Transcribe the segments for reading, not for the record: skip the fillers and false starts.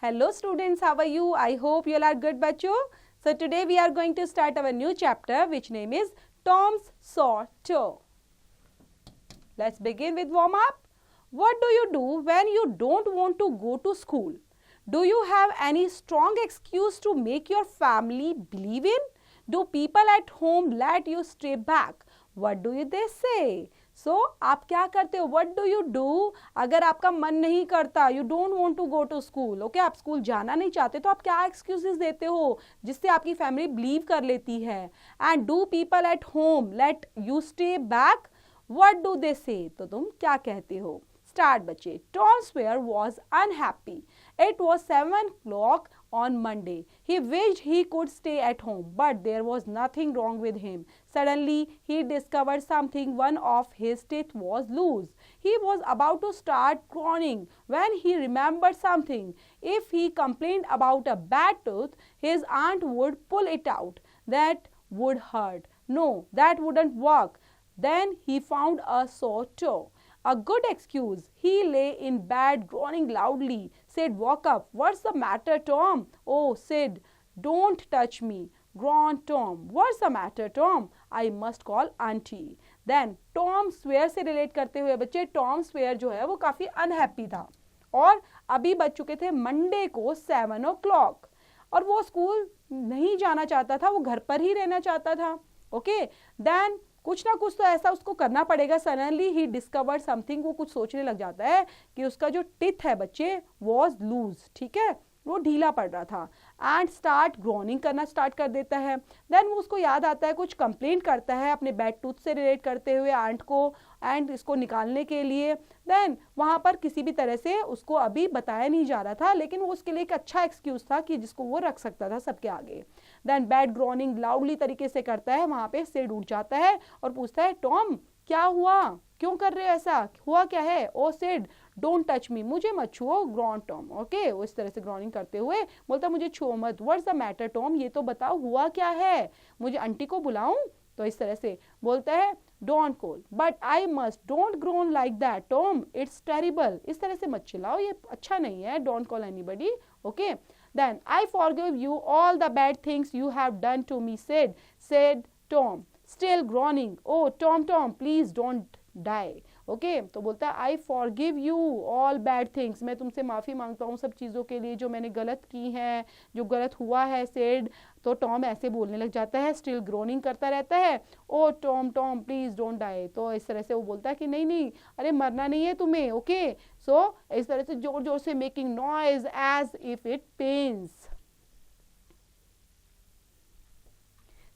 Hello students, how are you? I hope you all are good bachcho. So today we are going to start our new chapter which name is Tom's Saw Toe. Let's begin with warm up. What do you do when you don't want to go to school? Do you have any strong excuse to make your family believe in? Do people at home let you stay back? What do they say? So आप क्या करते हो? What do you do? अगर आपका मन नहीं करता, you don't want to go to school, okay? आप स्कूल जाना नहीं चाहते तो आप क्या excuses देते हो जिससे आपकी फैमिली बिलीव कर लेती है? And do people at home let you stay back? What do they say? तो तुम क्या कहते हो? Start बच्चे. Tom Sawyer was unhappy. It was 7 o'clock on Monday. He wished he could stay at home, but there was nothing wrong with him. Suddenly, he discovered something. One of his teeth was loose. He was about to start groaning when he remembered something. If he complained about a bad tooth, his aunt would pull it out. That would hurt. No, that wouldn't work. Then he found a sore toe. A good excuse. He lay in bed groaning loudly. Sid woke up. What's the matter, Tom? Oh, Sid, don't touch me. Groaned Tom. What's the matter, Tom? I must call auntie. Then Tom Sawyer से relate करते हुए बच्चे Tom Sawyer जो है वो काफ़ी unhappy था और अभी बज चुके थे मंडे को 7 o'clock और वो स्कूल नहीं जाना चाहता था, वो घर पर ही रहना चाहता था. ओके देन कुछ ना कुछ तो ऐसा उसको करना पड़ेगा. Suddenly he discovered something. वो कुछ सोचने लग जाता है कि उसका जो टिथ है बच्चे वॉज लूज. ठीक है, वो ढीला पड़ रहा था. एंड स्टार्ट ग्रोनिंग करना स्टार्ट कर देता है. देन वो उसको याद आता है, कुछ कंप्लेंट करता है अपने बैड टूथ से रिलेट करते हुए आंट को एंड इसको निकालने के लिए. देन वहाँ पर किसी भी तरह से उसको अभी बताया नहीं जा रहा था, लेकिन वो उसके लिए एक अच्छा एक्सक्यूज था कि जिसको वो रख सकता था सबके आगे. देन बैड ग्रोनिंग लाउडली तरीके से करता है. वहाँ पे सिड उठ जाता है और पूछता है, टॉम क्या हुआ, क्यों कर रहे हो ऐसा, हुआ क्या है? ओ सिड डोंट टच मी, मुझे मत छुओ. Grown Tom. ओके, वो इस तरह से ग्रॉनिंग करते हुए बोलता मुझे छुओ मत. व्हाट्स द मैटर टॉम, ये तो बताओ हुआ क्या है, मुझे आंटी को बुलाऊं? तो इस तरह से बोलता है, don't call but I must, don't grown like that Tom, it's terrible. इस तरह से मत चिल्लाओ, ये अच्छा नहीं है. Don't call anybody. Okay then I forgive you all the bad things you have done to me, said Tom, still groaning. Oh Tom, please don't die. Okay तो बोलता है I forgive you all bad things, मैं तुमसे माफ़ी मांगता हूँ सब चीज़ों के लिए जो मैंने गलत की हैं, जो गलत हुआ है. सेड. तो टॉम ऐसे बोलने लग जाता है, स्टिल ग्रोनिंग करता रहता है. ओ टॉम प्लीज़ डोंट डाई. तो इस तरह से वो बोलता है कि नहीं अरे मरना नहीं है तुम्हें. ओके सो इस तरह से जोर जोर से making noise as if it pains.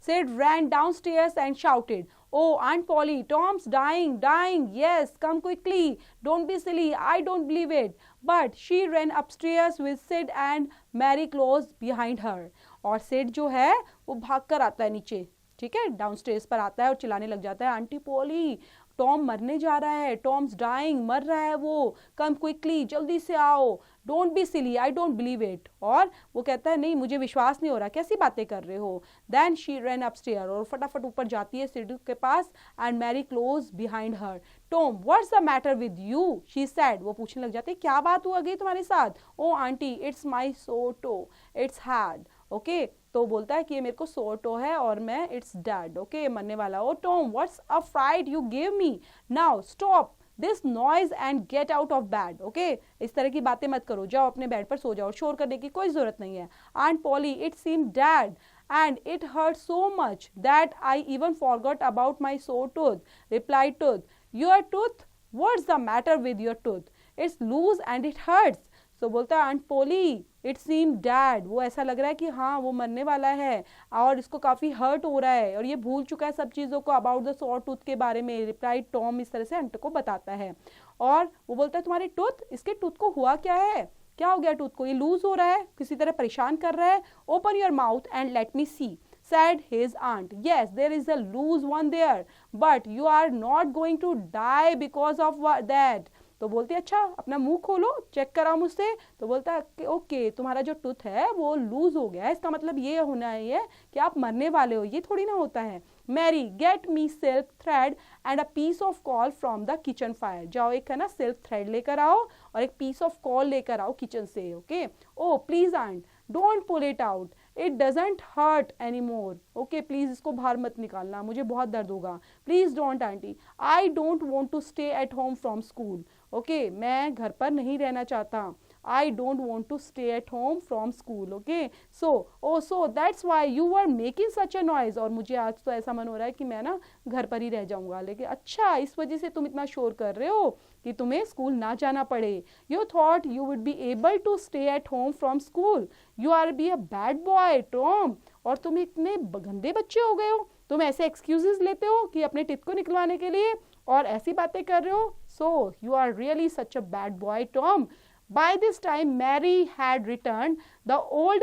Sid ran downstairs and shouted, oh, Aunt Polly, Tom's dying. Yes, come quickly. Don't be silly. I don't believe it. But she ran upstairs with Sid and Mary close behind her. और Sid जो है वो भाग कर आता है नीचे. ठीक है, डाउनस्टेयर्स पर आता है और चिल्लाने लग जाता है, आंटी पोली टॉम मरने जा रहा है, टॉम्स डाइंग, मर रहा है वो, कम क्विकली, जल्दी से आओ. Don't be silly, I don't believe it. और वो कहता है नहीं मुझे विश्वास नहीं हो रहा, कैसी बातें कर रहे हो. देन शी रन अपस्टेयर, और फटाफट ऊपर जाती है सिड के पास. And Mary close behind her. Tom what's the matter with you, she said. वो पूछने लग जाते हैं क्या बात हुआ गई तुम्हारे साथ. Oh auntie it's my sore toe, it's had. Okay तो बोलता है कि ये मेरे को सोर टो है और मैं इट्स डेड. ओके मरने वाला. Oh Tom what a fright you give me, now stop this noise and get out of bed. Okay इस तरह की बातें मत करो, जाओ अपने बेड पर सो जाओ, शोर करने की कोई जरूरत नहीं है. Aunt Polly it seem dead and it hurt so much that I even forgot about my sore tooth, replied Tooth. Your tooth? What's the matter with your tooth? It's loose and it hurts. So बोलता है aunt Polly it seem dad, वो ऐसा लग रहा है कि हाँ वो मरने वाला है और इसको काफ़ी हर्ट हो रहा है और ये भूल चुका है सब चीज़ों को अबाउट द सॉर टूथ के बारे में. Replied Tom. इस तरह से आंट को बताता है और वो बोलता है तुम्हारे टूथ, इसके टूथ को हुआ क्या है, क्या हो गया टूथ को, ये लूज हो रहा है, किसी तरह परेशान कर रहा है. Open your mouth and let me see, said his aunt. Yes, there is a loose one there, but you are not going to die because of that. तो बोलती है अच्छा अपना मुंह खोलो, चेक कराओ मुझसे. तो बोलता है ओके तुम्हारा जो टूथ है वो लूज हो गया है, इसका मतलब ये होना है कि आप मरने वाले हो, ये थोड़ी ना होता है. Mary get me silk thread and a piece of coal from the kitchen fire. जाओ एक है ना सिल्क थ्रेड लेकर आओ और एक पीस ऑफ कॉल लेकर आओ किचन से. Okay. Oh please aunt don't pull it out, it doesn't hurt any more. Okay please इसको बाहर मत निकालना, मुझे बहुत दर्द होगा. Please don't aunty. I don't want to stay at home from school. Okay मैं घर पर नहीं रहना चाहता. I don't want to stay at home from school. Okay. So that's why you were making such a noise. और मुझे आज तो ऐसा मन हो रहा है कि मैं ना घर पर ही रह जाऊंगा. लेकिन अच्छा इस वजह से तुम इतना शोर कर रहे हो कि तुम्हें स्कूल ना जाना पड़े. You thought you would be able to stay at home from school. You are be a bad boy, Tom. और तुम इतने गंदे बच्चे हो गए हो. तुम ऐसे एक्सक्यूजेस लेते हो कि अपने टिप को निकलवाने के लिए और ऐसी बातें कर रहे हो. So you are really such a bad boy, Tom. By this time, Mary had returned. The old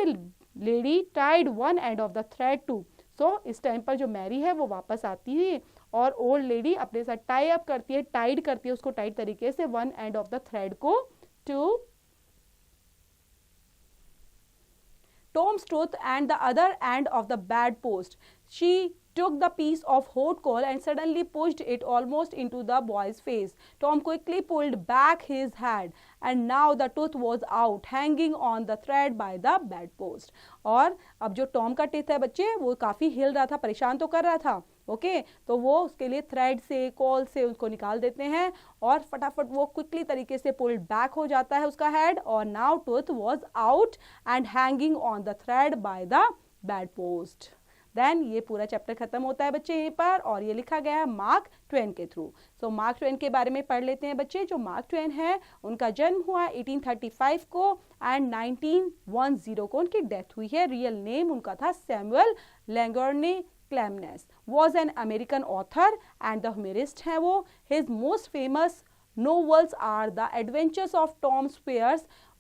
lady tied one end of the thread too. So इस टाइम पर जो मैरी है वो वापस आती है और ओल्ड लेडी अपने साथ टाई अप करती है, टाइड करती है उसको टाइट तरीके से one end of the thread को to Tom's tooth and the other end of the bedpost. She took the piece of hot coal and suddenly pushed it almost into the boy's face. Tom quickly pulled back his head and now the tooth was out, hanging on the thread by the bedpost. और अब जो Tom का teeth है बच्चे वो काफ़ी हिल रहा था, परेशान तो कर रहा था. ओके तो वो उसके लिए थ्रेड से कॉल से उसको निकाल देते हैं और फटाफट वो क्विकली तरीके से पुल्ड बैक हो जाता है उसका हेड और now tooth was out and hanging on the thread by the bed post. Then ये पूरा चैप्टर खत्म होता है बच्चे यहीं पर और ये लिखा गया है मार्क ट्वेन के थ्रू. सो मार्क ट्वेन के बारे में पढ़ लेते हैं बच्चे. जो मार्क ट्वेन है उनका जन्म हुआ 1835 को एंड 1910 को उनकी डेथ हुई है. रियल नेम उनका था Samuel लैंगोर्ने Clemens. Was an American author and the humorist है वो. His most famous novels are The Adventures of Tom Sawyer,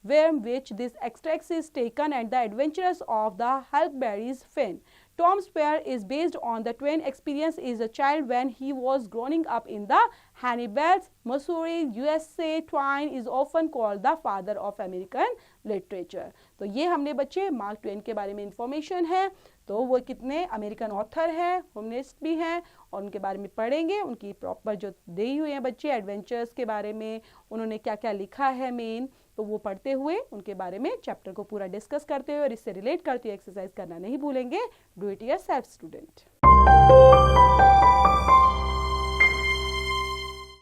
from which this extract is taken, and The Adventures of the Huckleberry Finn. Tom Sawyer is based on the twin experience as a child when he was growing up in the Hannibal, Missouri, USA. Twain is often called the father of American literature. तो ये हमने बच्चे mark Twain के बारे में information है. तो वो कितने अमेरिकन ऑथर है, ह्यूमनिस्ट भी हैं और उनके बारे में पढ़ेंगे. उनकी प्रॉपर जो दी हुई हैं बच्चे एडवेंचर्स के बारे में, उन्होंने क्या क्या लिखा है मेन, तो वो पढ़ते हुए उनके बारे में चैप्टर को पूरा डिस्कस करते हुए और इससे रिलेट करते हुए एक्सरसाइज करना नहीं भूलेंगे. Do it yourself student.